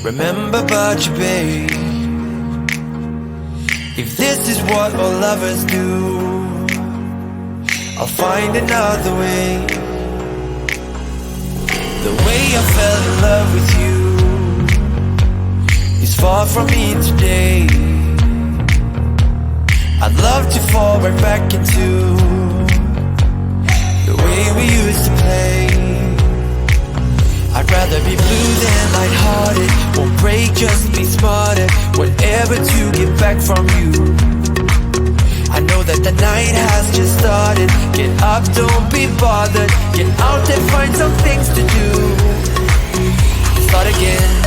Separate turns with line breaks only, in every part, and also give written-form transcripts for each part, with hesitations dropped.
remember about you, babe. If this is what all lovers do, I'll find another way. The way I fell in love with you is far from me today. I'd love to fall right back into the way we used to play. I'd rather be blue than lighthearted. Won't break, just be smarter. Whatever to get back from you. I know that the night has just started. Get up, don't be bothered. Get out and find some things to do. Start again.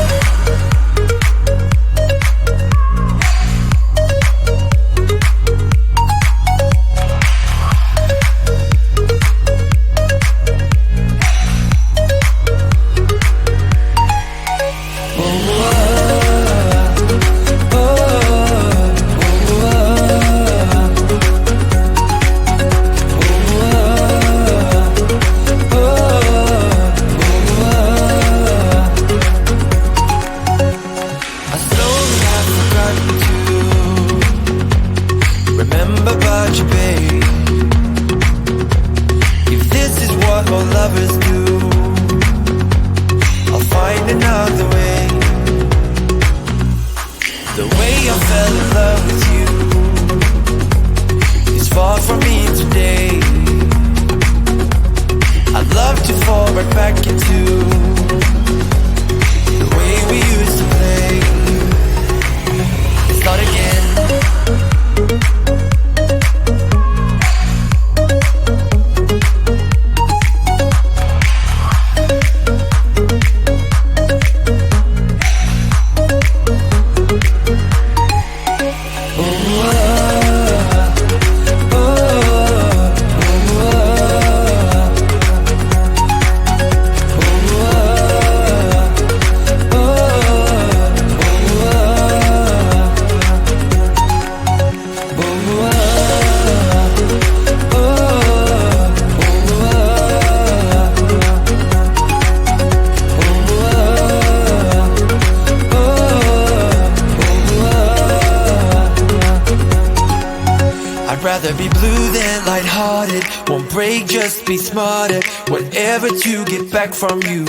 Whatever to get back from you.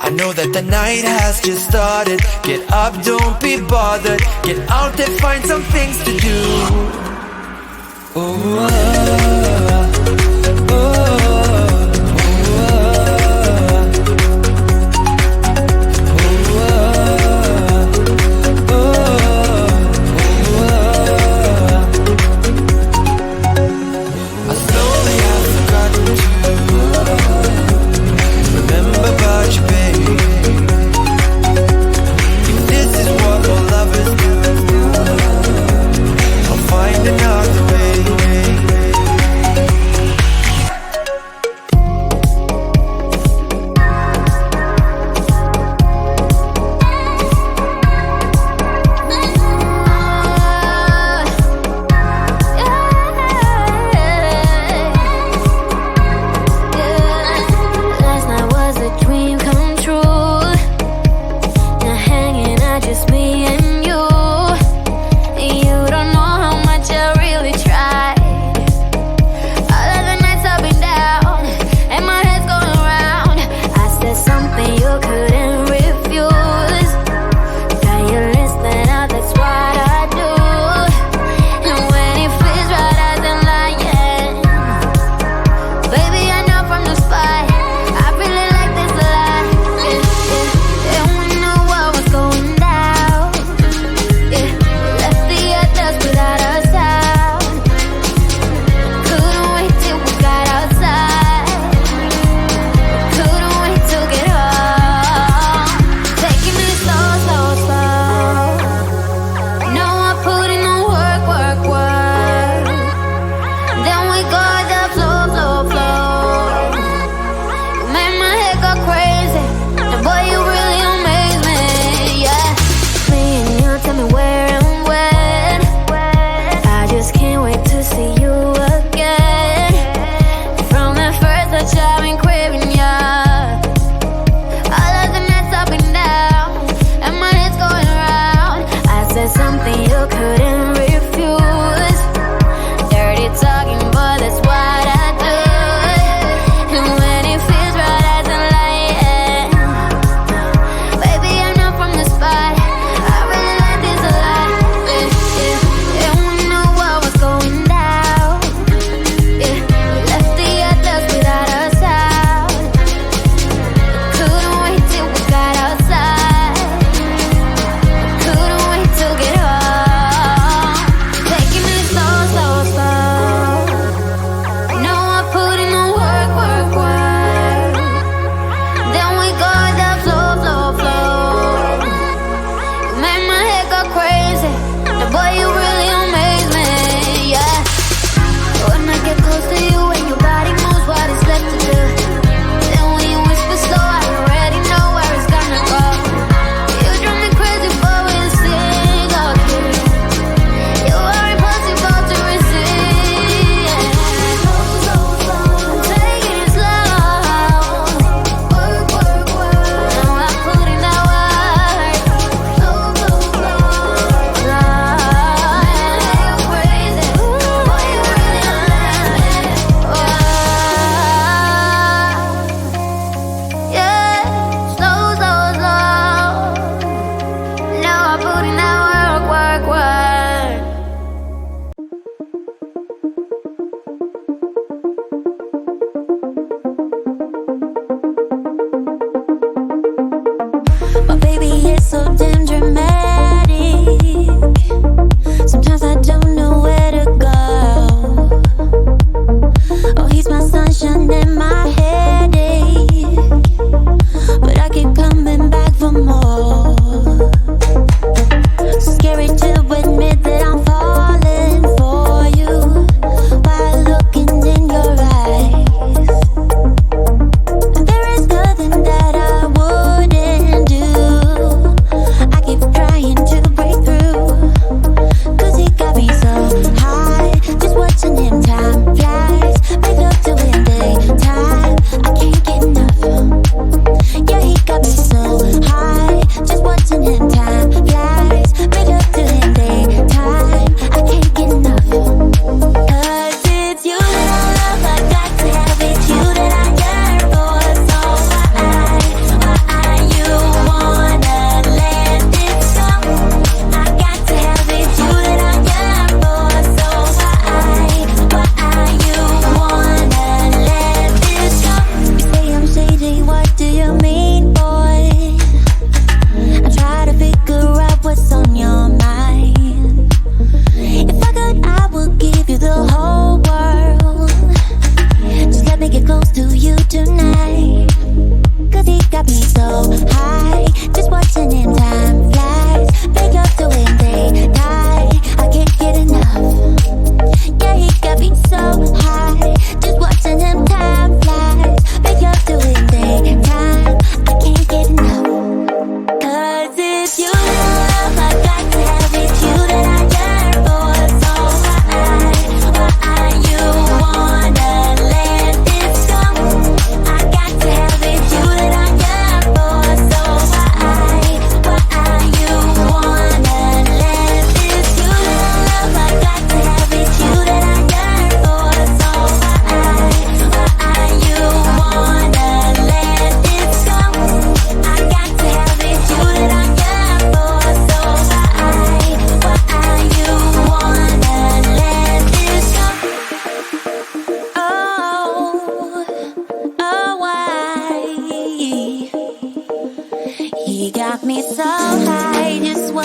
I know that the night has just started. Get up, don't be bothered. Get out and find some things to do.
Another way.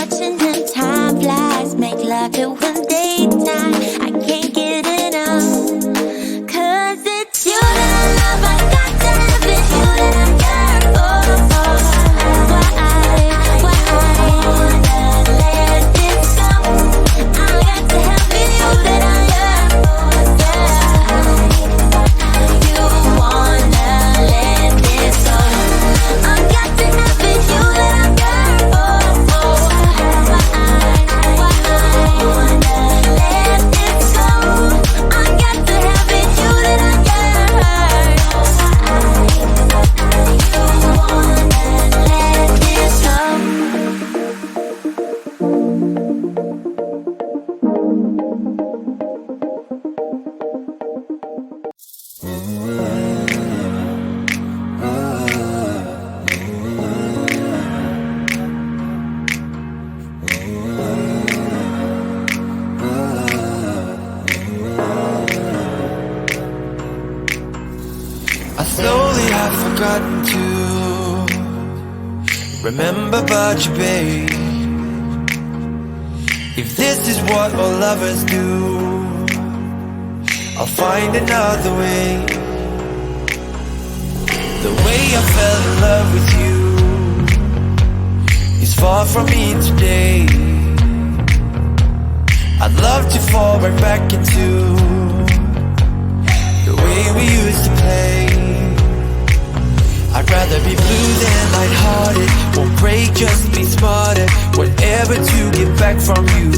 watching and time flies. Make love till one daytime. I can't get enough. 'Cause it's you that I love. I got to have it. You that I yearn for. Why I wanna let this go. I got to have it. You that I yearn for. Yeah. You wanna let this go. I got to have it. You that I yearn for. Why I wanna let this go. I got to have it. You that I yearn. You wanna let this go.
I slowly have forgotten to remember about you, babe. If this is what all lovers do, I'll find another way. The way I fell in love with you is far from me today. I'd love to fall right back into the way we used to play. I'd rather be blue than lighthearted. Won't break, just be smarter. Whatever to get back from you.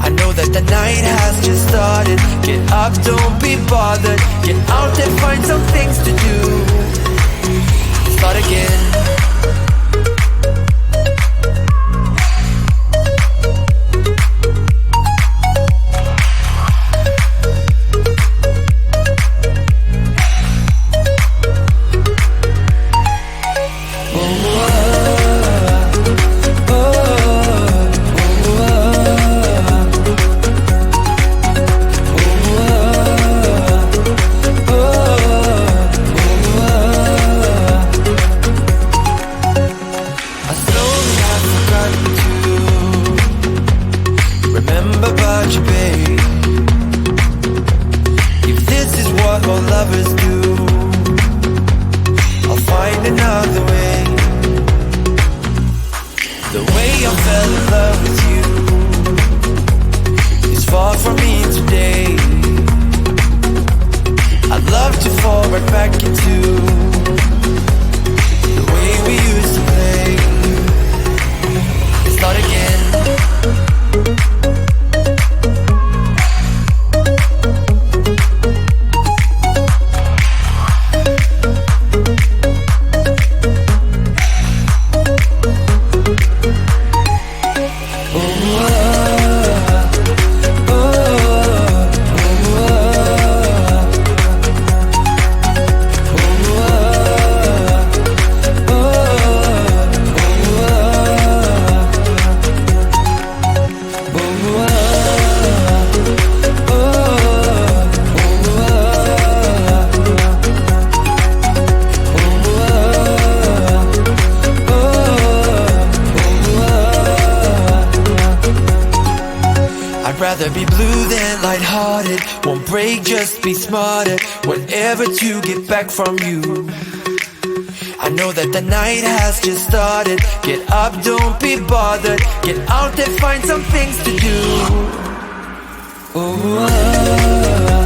I know that the night has just started. Get up, don't be bothered. Get out and find some things to do. Start again. Rather be blue than lighthearted. Won't break, just be smarter. Whatever to get back from you. I know that the night has just started. Get up, don't be bothered. Get out and find some things to do. Oh,